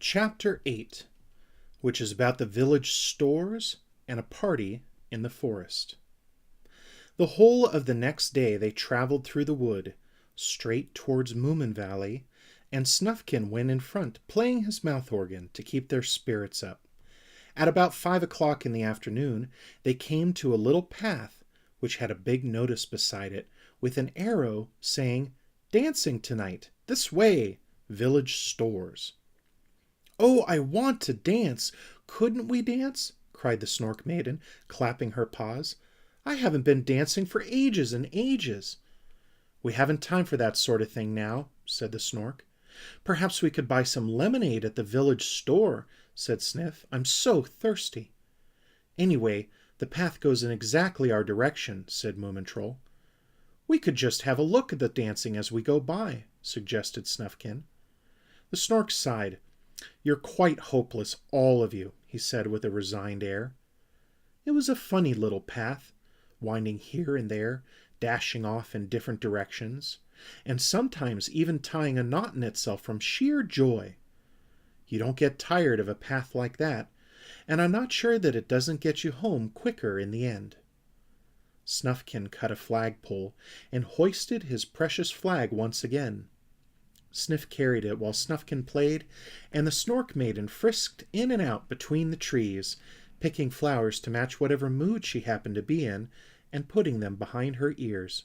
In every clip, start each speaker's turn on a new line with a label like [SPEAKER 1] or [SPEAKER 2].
[SPEAKER 1] Chapter 8, which is about the village stores and a party in the forest. The whole of the next day they traveled through the wood, straight towards Moomin Valley, and Snufkin went in front, playing his mouth organ to keep their spirits up. At about 5 o'clock in the afternoon, they came to a little path which had a big notice beside it, with an arrow saying, "Dancing tonight, this way, village stores." "Oh, I want to dance! Couldn't we dance?" cried the Snork Maiden, clapping her paws. "I haven't been dancing for ages and ages." "We haven't time for that sort of thing now," said the Snork. "Perhaps we could buy some lemonade at the village store," said Sniff. "I'm so thirsty." "Anyway, the path goes in exactly our direction," said Moomintroll. "We could just have a look at the dancing as we go by," suggested Snufkin. The Snork sighed. "You're quite hopeless, all of you," he said with a resigned air. It was a funny little path, winding here and there, dashing off in different directions, and sometimes even tying a knot in itself from sheer joy. You don't get tired of a path like that, and I'm not sure that it doesn't get you home quicker in the end. Snufkin cut a flagpole and hoisted his precious flag once again. Sniff carried it while Snufkin played, and the Snork Maiden frisked in and out between the trees, picking flowers to match whatever mood she happened to be in, and putting them behind her ears.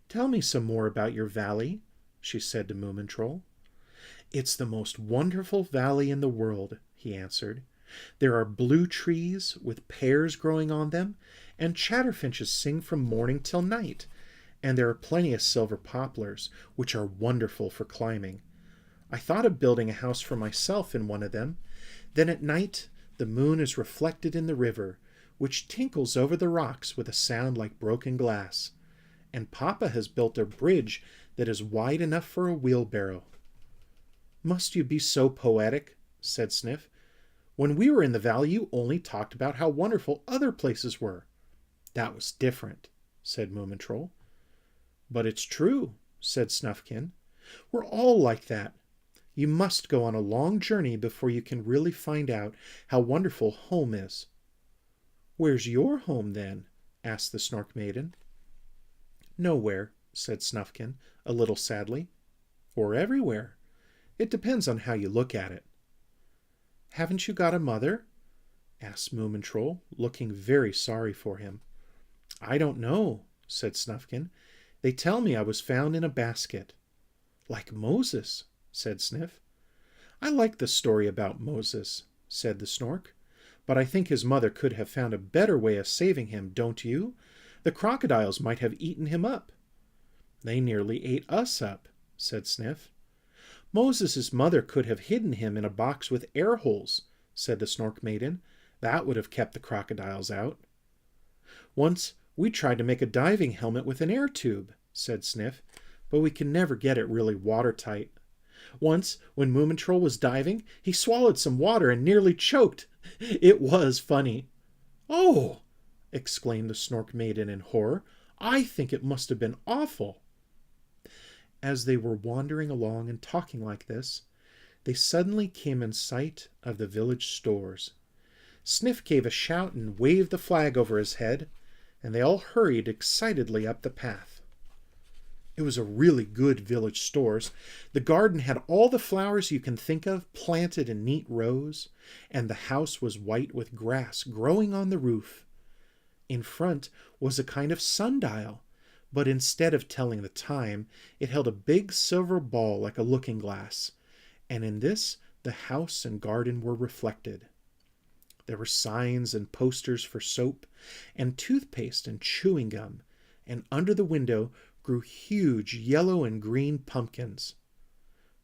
[SPEAKER 1] "Tell me some more about your valley," she said to Moomintroll. "It's the most wonderful valley in the world," he answered. "There are blue trees with pears growing on them, and chatterfinches sing from morning till night, and there are plenty of silver poplars, which are wonderful for climbing. I thought of building a house for myself in one of them. Then at night the moon is reflected in the river, which tinkles over the rocks with a sound like broken glass. And Papa has built a bridge that is wide enough for a wheelbarrow." "Must you be so poetic?" said Sniff. "When we were in the valley you only talked about how wonderful other places were." "That was different," said Moomintroll. "But it's true," said Snufkin. "We're all like that. You must go on a long journey before you can really find out how wonderful home is." "Where's your home, then?" asked the Snork Maiden. "Nowhere," said Snufkin, a little sadly. "Or everywhere. It depends on how you look at it." "Haven't you got a mother?" asked Moomintroll, looking very sorry for him. "I don't know," said Snufkin. "They tell me I was found in a basket." "Like Moses," said Sniff. "I like the story about Moses," said the Snork, "but I think his mother could have found a better way of saving him, don't you? The crocodiles might have eaten him up." "They nearly ate us up," said Sniff. "Moses' mother could have hidden him in a box with air holes," said the Snork Maiden. "That would have kept the crocodiles out." "Once we tried to make a diving helmet with an air tube," said Sniff, "but we can never get it really watertight. Once, when Moomintroll was diving, he swallowed some water and nearly choked. It was funny." "Oh!" exclaimed the Snork Maiden in horror. "I think it must have been awful." As they were wandering along and talking like this, they suddenly came in sight of the village stores. Sniff gave a shout and waved the flag over his head, and they all hurried excitedly up the path. It was a really good village stores. The garden had all the flowers you can think of planted in neat rows, and the house was white with grass growing on the roof. In front was a kind of sundial, but instead of telling the time, it held a big silver ball like a looking glass, and in this the house and garden were reflected. There were signs and posters for soap, and toothpaste and chewing gum, and under the window grew huge yellow and green pumpkins.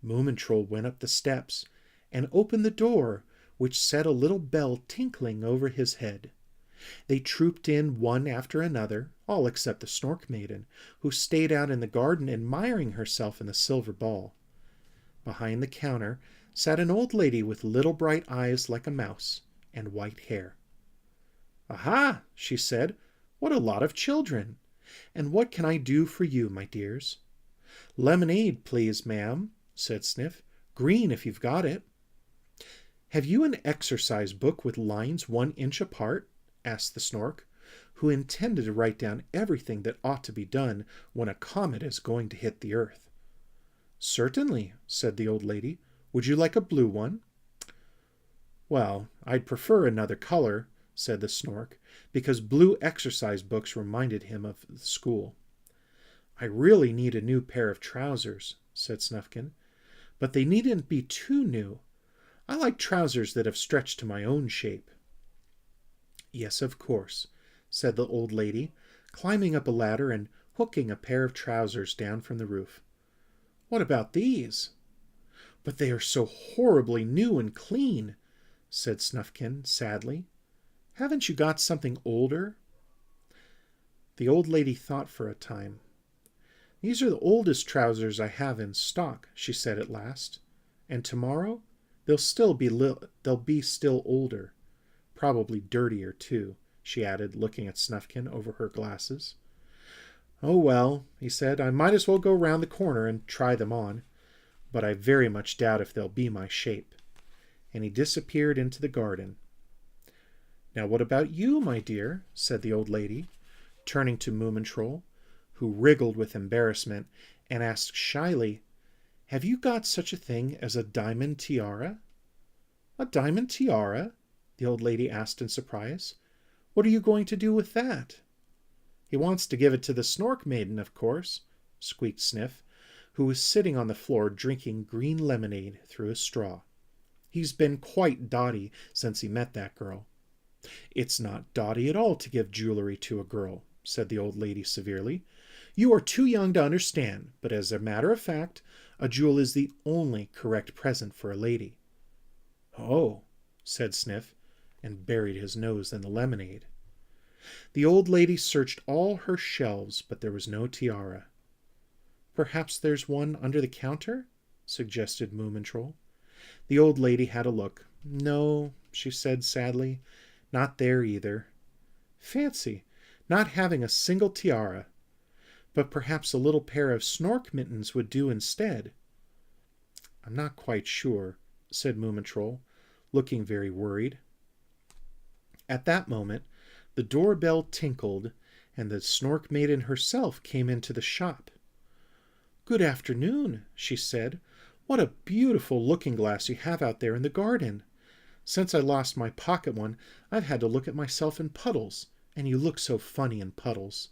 [SPEAKER 1] Moomintroll went up the steps and opened the door, which set a little bell tinkling over his head. They trooped in one after another, all except the Snork Maiden, who stayed out in the garden admiring herself in the silver ball. Behind the counter sat an old lady with little bright eyes like a mouse, and white hair. "Aha!" she said. "What a lot of children! And what can I do for you, my dears?" "Lemonade, please, ma'am," said Sniff. "Green, if you've got it." Have you an exercise book with lines 1 inch apart? Asked the Snork, who intended to write down everything that ought to be done when a comet is going to hit the earth. Certainly, said the old lady. Would you like a blue one? Well, I'd prefer another color, said the Snork, because blue exercise books reminded him of the school. I really need a new pair of trousers, said Snufkin, but they needn't be too new. I like trousers that have stretched to my own shape. Yes, of course, said the old lady, climbing up a ladder and hooking a pair of trousers down from the roof. What about these? But they are so horribly new and clean, said Snufkin sadly. Haven't you got something older? The old lady thought for a time. These are the oldest trousers I have in stock, she said at last, and tomorrow they'll be still older, probably dirtier too, she added, looking at Snufkin over her glasses. Oh well, he said, I might as well go round the corner and try them on, but I very much doubt if they'll be my shape. And he disappeared into the garden. Now what about you, my dear? Said the old lady, turning to Moomintroll, who wriggled with embarrassment, and asked shyly, Have you got such a thing as a diamond tiara? A diamond tiara? The old lady asked in surprise. What are you going to do with that? He wants to give it to the Snork Maiden, of course, squeaked Sniff, who was sitting on the floor drinking green lemonade through a straw. He's been quite dotty since he met that girl. It's not dotty at all to give jewelry to a girl, said the old lady severely. You are too young to understand, but as a matter of fact, a jewel is the only correct present for a lady. Oh, said Sniff, and buried his nose in the lemonade. The old lady searched all her shelves, but there was no tiara. Perhaps there's one under the counter? Suggested Moomintroll. The old lady had a look. No, she said sadly, not there either. Fancy, not having a single tiara. But perhaps a little pair of Snork mittens would do instead. I'm not quite sure, said Moomintroll, looking very worried. At that moment, the doorbell tinkled, and the Snork Maiden herself came into the shop. Good afternoon, she said. What a beautiful looking-glass you have out there in the garden. Since I lost my pocket one, I've had to look at myself in puddles, and you look so funny in puddles.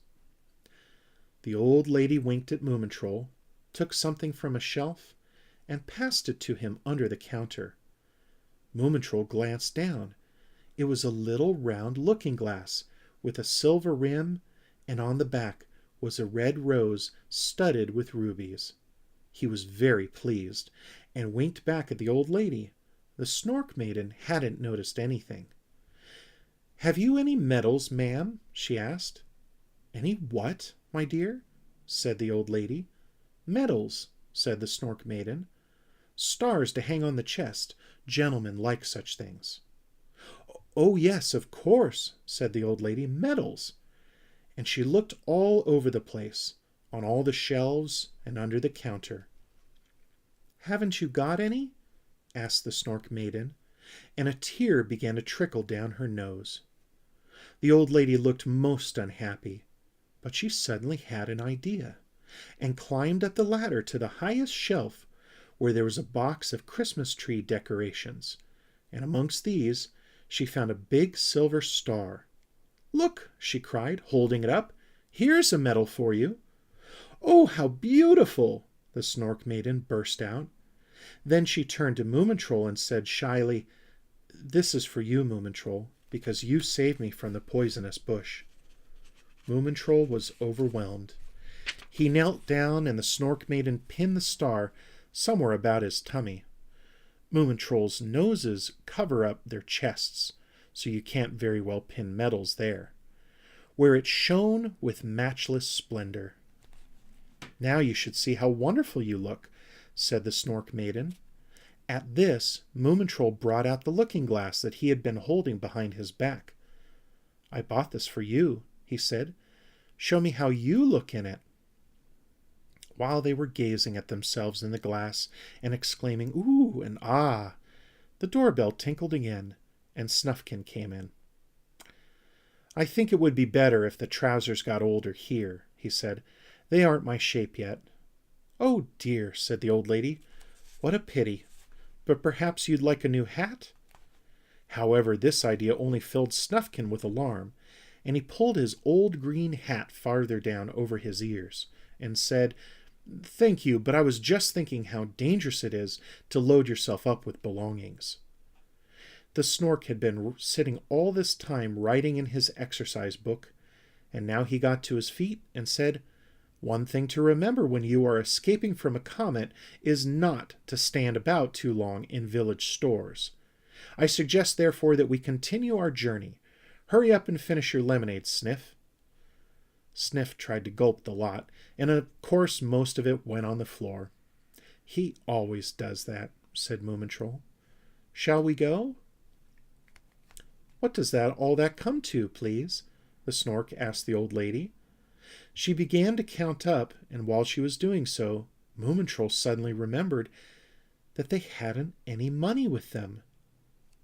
[SPEAKER 1] The old lady winked at Moomintroll, took something from a shelf, and passed it to him under the counter. Moomintroll glanced down. It was a little round looking-glass with a silver rim, and on the back was a red rose studded with rubies. He was very pleased, and winked back at the old lady. The Snork Maiden hadn't noticed anything. Have you any medals, ma'am? She asked. Any what, my dear? Said the old lady. Medals, said the Snork Maiden. Stars to hang on the chest. Gentlemen like such things. Oh, yes, of course, said the old lady. Medals. And she looked all over the place, on all the shelves and under the counter. Haven't you got any? Asked the Snork Maiden, and a tear began to trickle down her nose. The old lady looked most unhappy, but she suddenly had an idea, and climbed up the ladder to the highest shelf, where there was a box of Christmas tree decorations, and amongst these she found a big silver star. Look, she cried, holding it up. Here's a medal for you. Oh, how beautiful! The Snork Maiden burst out. Then she turned to Moomintroll and said shyly, This is for you, Moomintroll, because you saved me from the poisonous bush. Moomintroll was overwhelmed. He knelt down, and the Snork Maiden pinned the star somewhere about his tummy. Moomintroll's noses cover up their chests, so you can't very well pin medals there, where it shone with matchless splendor. Now you should see how wonderful you look, said the Snork Maiden. At this, Moomintroll brought out the looking-glass that he had been holding behind his back. I bought this for you, he said. Show me how you look in it. While they were gazing at themselves in the glass and exclaiming, ooh and ah, the The doorbell tinkled again, and Snufkin came in. "I think it would be better if the trousers got older here," he said. "They aren't my shape yet." "Oh dear," said the old lady. "What a pity. But perhaps you'd like a new hat?" However, this idea only filled Snufkin with alarm, and he pulled his old green hat farther down over his ears, and said, "Thank you, but I was just thinking how dangerous it is to load yourself up with belongings." The Snork had been sitting all this time writing in his exercise book, and now he got to his feet and said, "One thing to remember when you are escaping from a comet is not to stand about too long in village stores. I suggest, therefore, that we continue our journey. Hurry up and finish your lemonade, Sniff." Sniff tried to gulp the lot, and of course most of it went on the floor. "He always does that," said Moomintroll. "Shall we go?" "What does all that come to, please?" the Snork asked the old lady. She began to count up, and while she was doing so, Moomintroll suddenly remembered that they hadn't any money with them.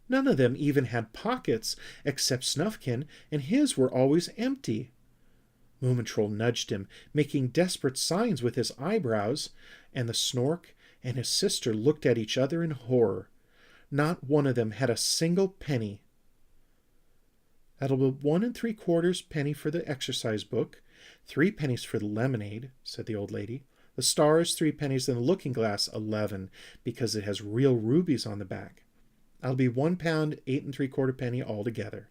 [SPEAKER 1] None of them even had pockets except Snufkin, and his were always empty. Moomintroll nudged him, making desperate signs with his eyebrows, and the Snork and his sister looked at each other in horror. Not one of them had a single penny. "That'll be 1 3/4 penny for the exercise book, 3 pennies for the lemonade," said the old lady. "The star is 3 pennies, and the looking glass 11, because it has real rubies on the back. That'll be £1 8 3/4 penny altogether."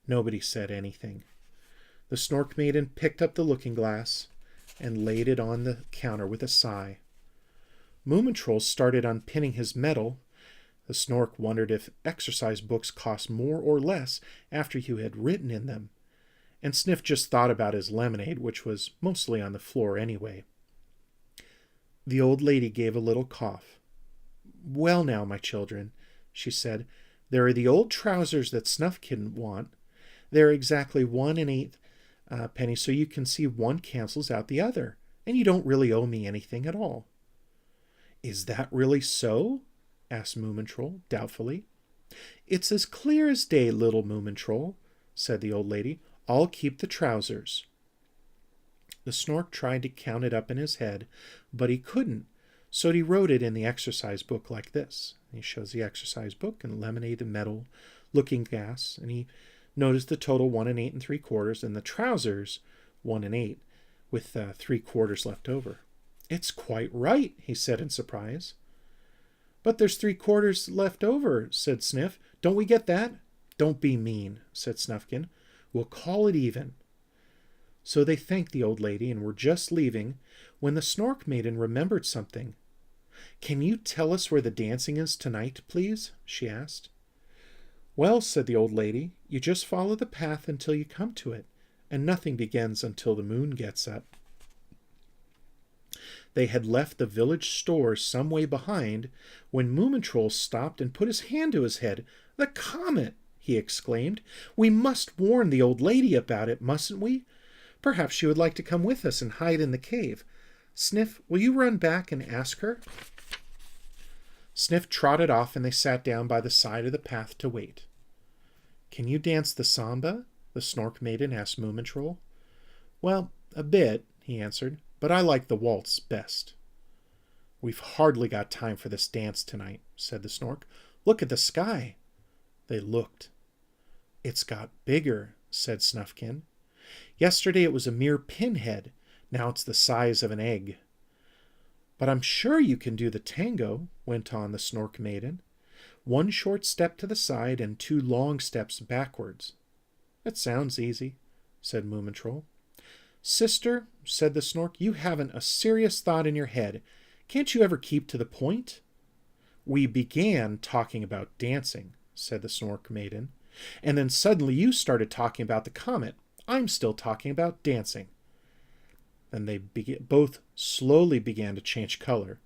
[SPEAKER 1] Nobody said anything. The Snork Maiden picked up the looking glass and laid it on the counter with a sigh. Moomintroll started unpinning his medal. The Snork wondered if exercise books cost more or less after you had written in them, and Sniff just thought about his lemonade, which was mostly on the floor anyway. The old lady gave a little cough. "Well now, my children," she said, "there are the old trousers that Snufkin want. They're exactly 1 1/8 penny, so you can see one cancels out the other, and you don't really owe me anything at all." "Is that really so?" asked Moomintroll doubtfully. "It's as clear as day, little Moomintroll," said the old lady. "I'll keep the trousers." The Snork tried to count it up in his head, but he couldn't, so he wrote it in the exercise book like this. He shows the exercise book and lemonade and medal, looking glass, and he noticed the total 1 8 3/4, and the trousers 1 8, with 3/4 left over. "It's quite right," he said in surprise. "But there's 3/4 left over," said Sniff. "Don't we get that?" "Don't be mean," said Snufkin. "We'll call it even." So they thanked the old lady and were just leaving when the Snork Maiden remembered something. "Can you tell us where the dancing is tonight, please?" she asked. "Well," said the old lady, "you just follow the path until you come to it, and nothing begins until the moon gets up." They had left the village store some way behind when Moomintroll stopped and put his hand to his head. "The comet!" he exclaimed. "We must warn the old lady about it, mustn't we? Perhaps she would like to come with us and hide in the cave. Sniff, will you run back and ask her?" Sniff trotted off, and they sat down by the side of the path to wait. "Can you dance the samba?" the Snork Maiden asked Moomintroll. "Well, a bit," he answered, "but I like the waltz best." "We've hardly got time for this dance tonight," said the Snork. "Look at the sky." They looked. "It's got bigger," said Snufkin. "Yesterday it was a mere pinhead. Now it's the size of an egg." "But I'm sure you can do the tango," went on the Snork Maiden. "1 short step to the side and 2 long steps backwards." "That sounds easy," said Moomintroll. "Sister," said the Snork, "you haven't a serious thought in your head. Can't you ever keep to the point?" "We began talking about dancing," said the Snork Maiden, "and then suddenly you started talking about the comet. I'm still talking about dancing." Then they both slowly began to change color,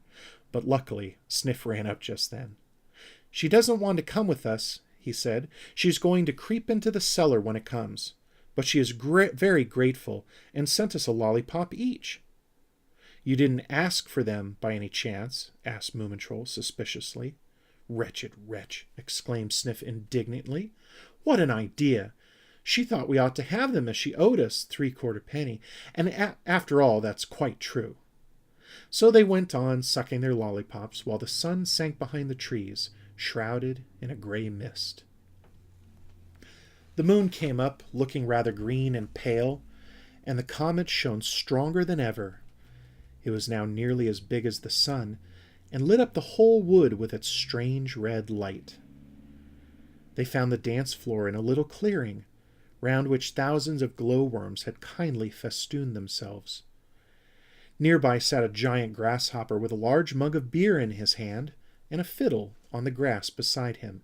[SPEAKER 1] but luckily Sniff ran up just then. "She doesn't want to come with us," he said. "She's going to creep into the cellar when it comes. But she is very grateful and sent us a lollipop each." "You didn't ask for them by any chance?" asked Moomintroll suspiciously. Wretched wretch, exclaimed Sniff indignantly. What an idea! She thought we ought to have them as she owed us 3/4 penny, and after all, that's quite true. So they went on sucking their lollipops while the sun sank behind the trees, shrouded in a grey mist. The moon came up, looking rather green and pale, and the comet shone stronger than ever. It was now nearly as big as the sun, and lit up the whole wood with its strange red light. They found the dance floor in a little clearing, round which thousands of glowworms had kindly festooned themselves. Nearby sat a giant grasshopper with a large mug of beer in his hand and a fiddle on the grass beside him.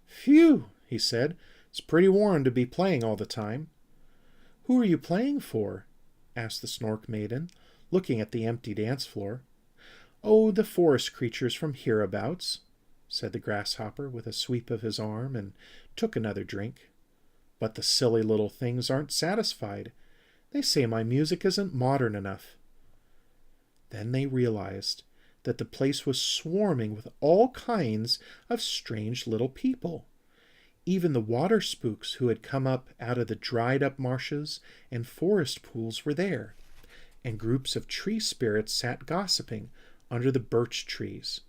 [SPEAKER 1] "Phew," he said, "it's pretty warm to be playing all the time." "Who are you playing for?" asked the Snork Maiden, looking at the empty dance floor. "Oh, the forest creatures from hereabouts," said the grasshopper with a sweep of his arm, and took another drink. "But the silly little things aren't satisfied. They say my music isn't modern enough." Then they realized that the place was swarming with all kinds of strange little people. Even the water spooks who had come up out of the dried-up marshes and forest pools were there, and groups of tree spirits sat gossiping under the birch trees.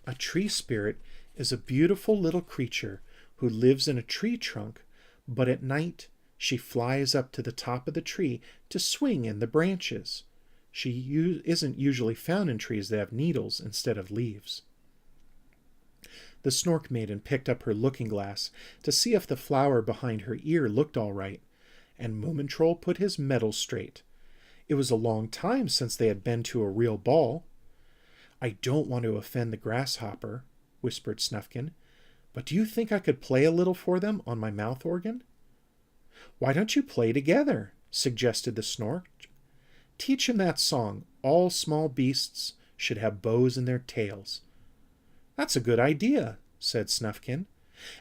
[SPEAKER 1] A tree spirit is a beautiful little creature who lives in a tree trunk, but at night she flies up to the top of the tree to swing in the branches. She isn't usually found in trees that have needles instead of leaves. The Snork Maiden picked up her looking-glass to see if the flower behind her ear looked all right, and Moomintroll put his medal straight. It was a long time since they had been to a real ball. "I don't want to offend the grasshopper," whispered Snufkin, "but do you think I could play a little for them on my mouth organ?" "Why don't you play together?" suggested the Snork. "Teach him that song, 'All small beasts should have bows in their tails.'" "That's a good idea," said Snufkin,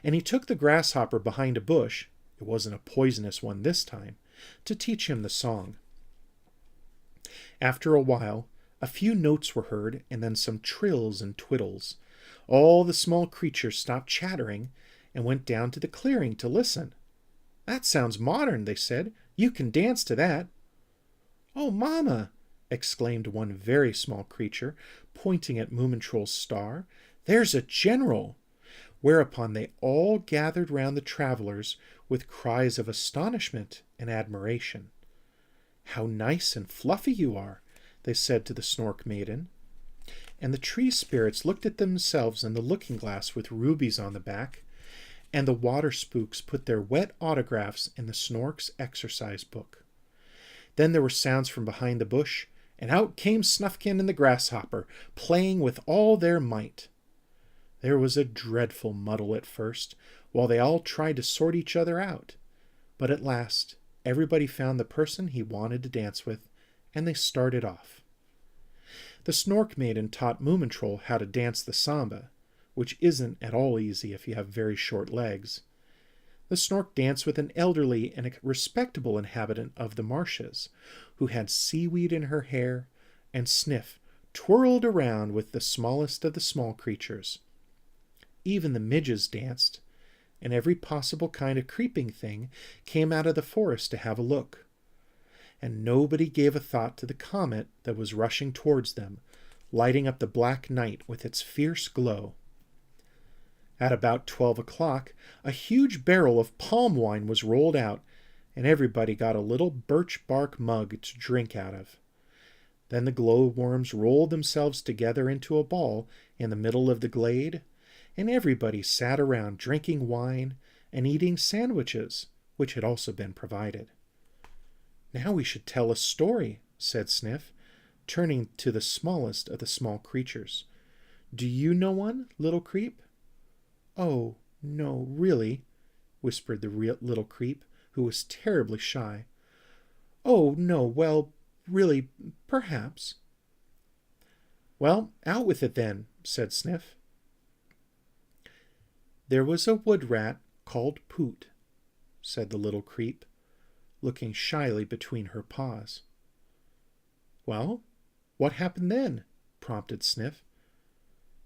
[SPEAKER 1] and he took the grasshopper behind a bush, it wasn't a poisonous one this time, to teach him the song. After a while, a few notes were heard, and then some trills and twiddles. All the small creatures stopped chattering and went down to the clearing to listen. "That sounds modern," they said. "You can dance to that." "Oh, Mamma!" exclaimed one very small creature, pointing at Moomintroll's star. "There's a general!" Whereupon they all gathered round the travellers with cries of astonishment and admiration. "How nice and fluffy you are," they said to the Snork Maiden. And the tree spirits looked at themselves in the looking-glass with rubies on the back, and the water spooks put their wet autographs in the Snork's exercise book. Then there were sounds from behind the bush, and out came Snufkin and the grasshopper, playing with all their might. There was a dreadful muddle at first, while they all tried to sort each other out, but at last everybody found the person he wanted to dance with, and they started off. The Snork Maiden taught Moomintroll how to dance the samba, which isn't at all easy if you have very short legs. The Snork danced with an elderly and a respectable inhabitant of the marshes, who had seaweed in her hair, and Sniff twirled around with the smallest of the small creatures. Even the midges danced, and every possible kind of creeping thing came out of the forest to have a look. And nobody gave a thought to the comet that was rushing towards them, lighting up the black night with its fierce glow. At about 12 o'clock, a huge barrel of palm wine was rolled out, and everybody got a little birch bark mug to drink out of. Then the glowworms rolled themselves together into a ball in the middle of the glade, and everybody sat around drinking wine and eating sandwiches, which had also been provided. "Now we should tell a story," said Sniff, turning to the smallest of the small creatures. "Do you know one, little creep?" "Oh, no, really," whispered the little creep, who was terribly shy. "Oh, no, well, really, perhaps." "Well, out with it then," said Sniff. "There was a wood rat called Poot," said the little creep, looking shyly between her paws. "Well, what happened then?" prompted Sniff.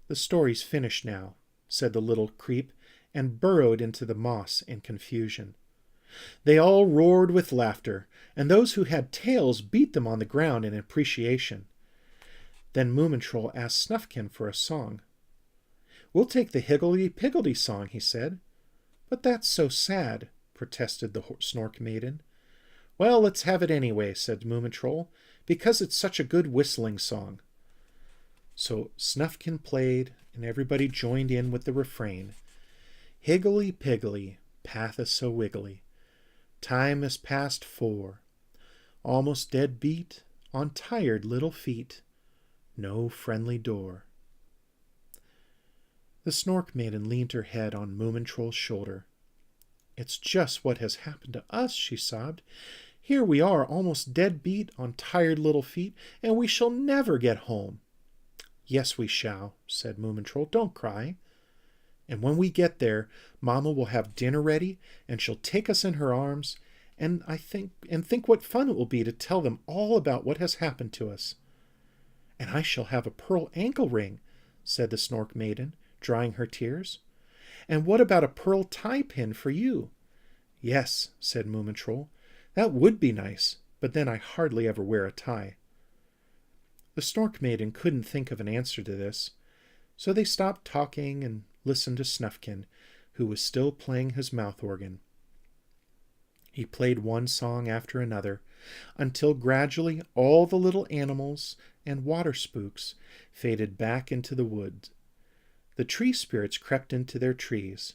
[SPEAKER 1] "The story's finished now," said the little creep, and burrowed into the moss in confusion. They all roared with laughter, and those who had tails beat them on the ground in appreciation. Then Moomintroll asked Snufkin for a song. "We'll take the Higgledy-Piggledy song," he said. "But that's so sad," protested the Snork Maiden. "Well, let's have it anyway," said Moomintroll, "because it's such a good whistling song." So Snufkin played, and everybody joined in with the refrain. "Higgly-piggly, path is so wiggly. Time is past 4. Almost dead beat on tired little feet. No friendly door." The Snork Maiden leaned her head on Moomintroll's shoulder. "It's just what has happened to us," she sobbed. "Here we are, almost dead beat on tired little feet, and we shall never get home." "Yes, we shall," said Moomintroll. "Don't cry. And when we get there, Mamma will have dinner ready, and she'll take us in her arms, and think what fun it will be to tell them all about what has happened to us." "And I shall have a pearl ankle ring," said the Snork Maiden, drying her tears. "And what about a pearl tie pin for you?" "Yes," said Moomintroll, "that would be nice, but then I hardly ever wear a tie." The Snork Maiden couldn't think of an answer to this, so they stopped talking and listened to Snufkin, who was still playing his mouth organ. He played one song after another, until gradually all the little animals and water spooks faded back into the woods. The tree spirits crept into their trees,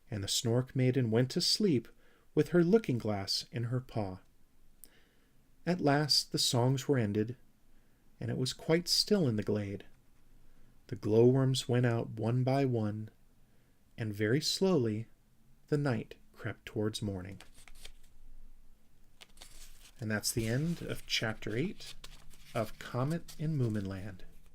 [SPEAKER 1] and the Snork Maiden went to sleep with her looking-glass in her paw. At last the songs were ended, and it was quite still in the glade. The glowworms went out one by one, and very slowly the night crept towards morning. And that's the end of Chapter 8 of Comet in Moominland.